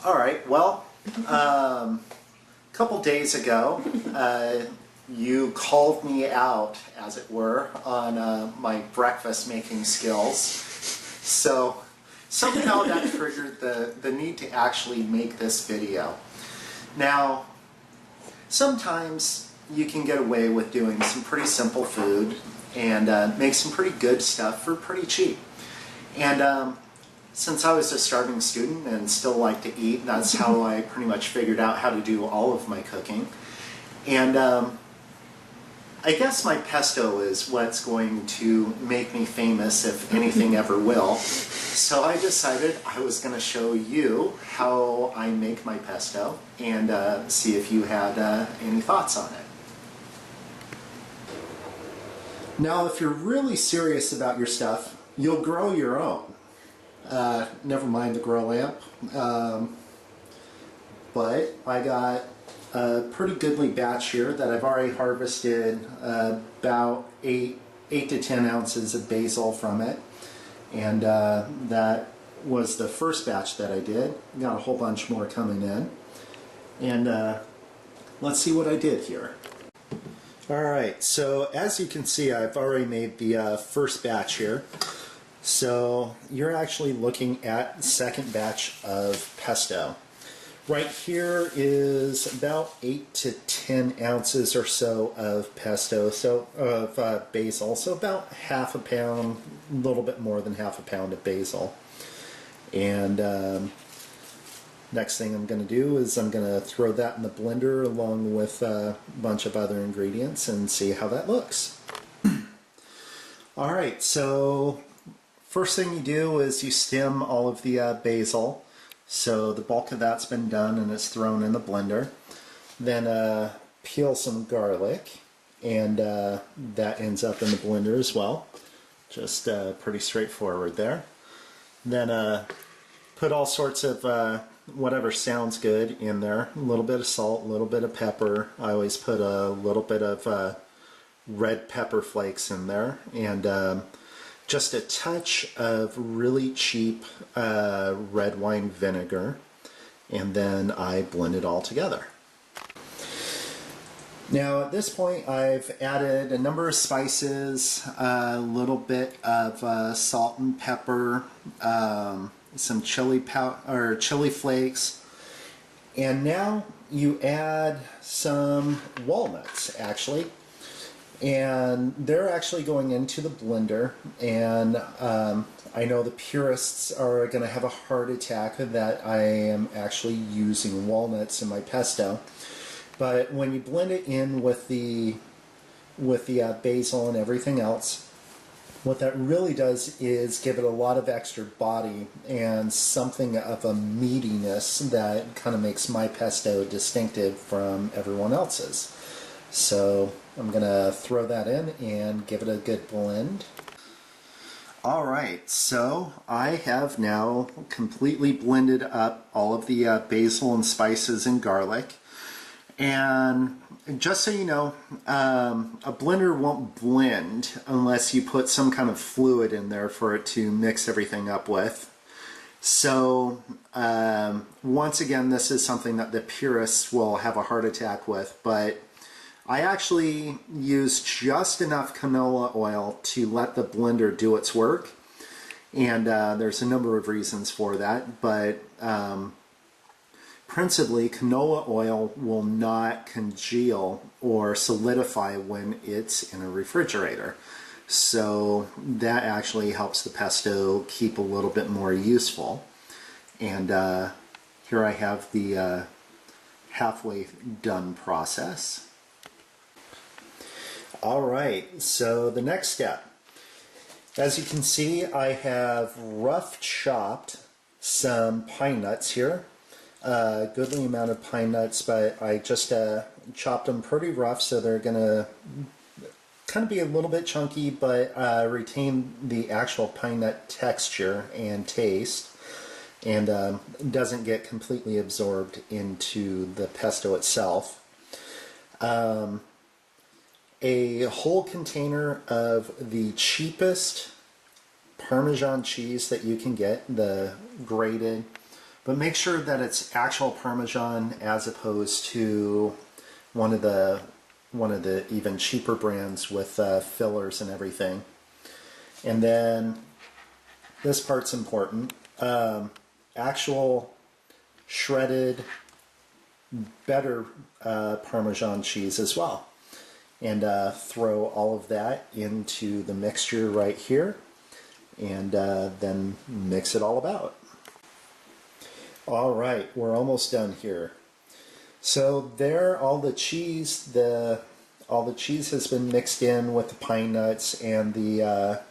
All right, well, a couple days ago, you called me out, as it were, on my breakfast making skills. So somehow that triggered the need to actually make this video. Now, sometimes you can get away with doing some pretty simple food and make some pretty good stuff for pretty cheap. And since I was a starving student and still like to eat, that's how I pretty much figured out how to do all of my cooking. And I guess my pesto is what's going to make me famous, if anything ever will. So I decided I was going to show you how I make my pesto and see if you had any thoughts on it. Now, if you're really serious about your stuff, you'll grow your own. Never mind the grow lamp. But I got a pretty goodly batch here that I've already harvested about 8 to 10 ounces of basil from it. And that was the first batch that I did. Got a whole bunch more coming in. And let's see what I did here. Alright, so as you can see, I've already made the first batch here. So you're actually looking at the second batch of pesto. Right here is about 8 to 10 ounces or so of pesto, so of basil, so about half a pound, a little bit more than half a pound of basil. And next thing I'm going to do is I'm going to throw that in the blender along with a bunch of other ingredients and see how that looks. Alright, so first thing you do is you stem all of the basil. So the bulk of that's been done and it's thrown in the blender. Then peel some garlic, and that ends up in the blender as well. Just pretty straightforward there. Then put all sorts of whatever sounds good in there. A little bit of salt, a little bit of pepper. I always put a little bit of red pepper flakes in there, and just a touch of really cheap red wine vinegar, and then I blend it all together. Now at this point I've added a number of spices, a little bit of salt and pepper, some chili flakes, and now you add some walnuts actually. And they're actually going into the blender, and I know the purists are going to have a heart attack that I am actually using walnuts in my pesto. But when you blend it in with the basil and everything else, what that really does is give it a lot of extra body and something of a meatiness that kind of makes my pesto distinctive from everyone else's. So I'm going to throw that in and give it a good blend. Alright, so I have now completely blended up all of the basil and spices and garlic. And just so you know, a blender won't blend unless you put some kind of fluid in there for it to mix everything up with. So once again, this is something that the purists will have a heart attack with, but I actually use just enough canola oil to let the blender do its work, and there's a number of reasons for that, but principally canola oil will not congeal or solidify when it's in a refrigerator, so that actually helps the pesto keep a little bit more useful. And here I have the halfway done process. Alright, so the next step. As you can see, I have rough chopped some pine nuts here. A goodly amount of pine nuts, but I just chopped them pretty rough, so they're going to kind of be a little bit chunky, but retain the actual pine nut texture and taste, and doesn't get completely absorbed into the pesto itself. A whole container of the cheapest Parmesan cheese that you can get, the grated but make sure that it's actual Parmesan as opposed to one of the even cheaper brands with fillers and everything. And then this part's important. Actual shredded, better Parmesan cheese as well. And throw all of that into the mixture right here, and then mix it all about. All right, we're almost done here. So there, all the cheese has been mixed in with the pine nuts and the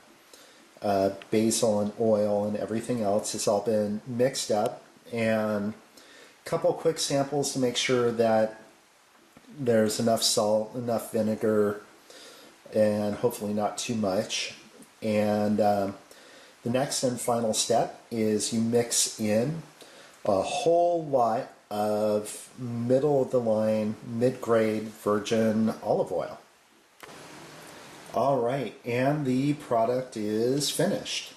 basil and oil and everything else. It's all been mixed up, and a couple quick samples to make sure that there's enough salt, enough vinegar, and hopefully not too much. And the next and final step is you mix in a whole lot of middle-of-the-line, mid-grade virgin olive oil. All right, and the product is finished.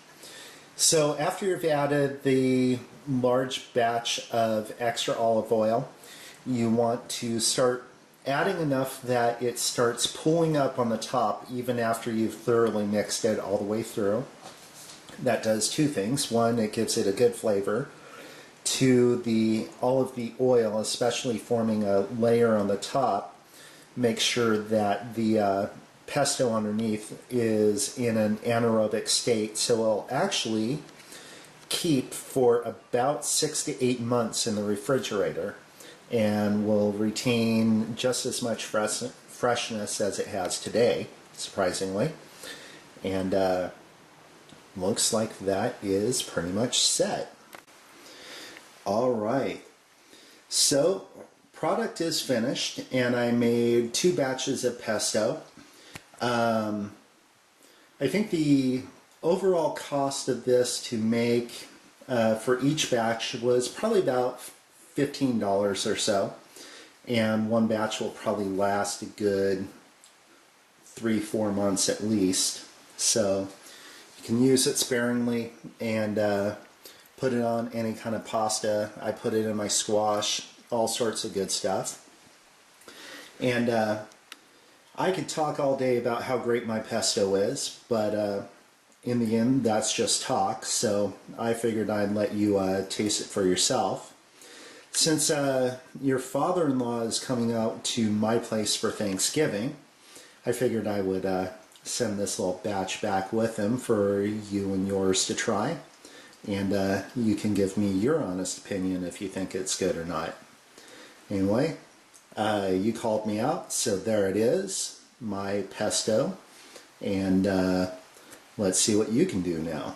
So after you've added the large batch of extra olive oil, you want to start adding enough that it starts pulling up on the top even after you've thoroughly mixed it all the way through. That does two things. One, it gives it a good flavor. Two, all of the oil, especially forming a layer on the top, makes sure that the pesto underneath is in an anaerobic state, so it'll actually keep for about 6 to 8 months in the refrigerator and will retain just as much freshness as it has today, surprisingly. And looks like that is pretty much set. All right, so product is finished, and I made 2 batches of pesto. I think the overall cost of this to make for each batch was probably about $15 or so, and one batch will probably last a good 3-4 months at least, so you can use it sparingly and put it on any kind of pasta. I put it in my squash, all sorts of good stuff. And I could talk all day about how great my pesto is, but in the end that's just talk, so I figured I'd let you taste it for yourself. Since your father-in-law is coming out to my place for Thanksgiving, I figured I would send this little batch back with him for you and yours to try. And you can give me your honest opinion if you think it's good or not. Anyway, you called me out, so there it is, my pesto. And let's see what you can do now.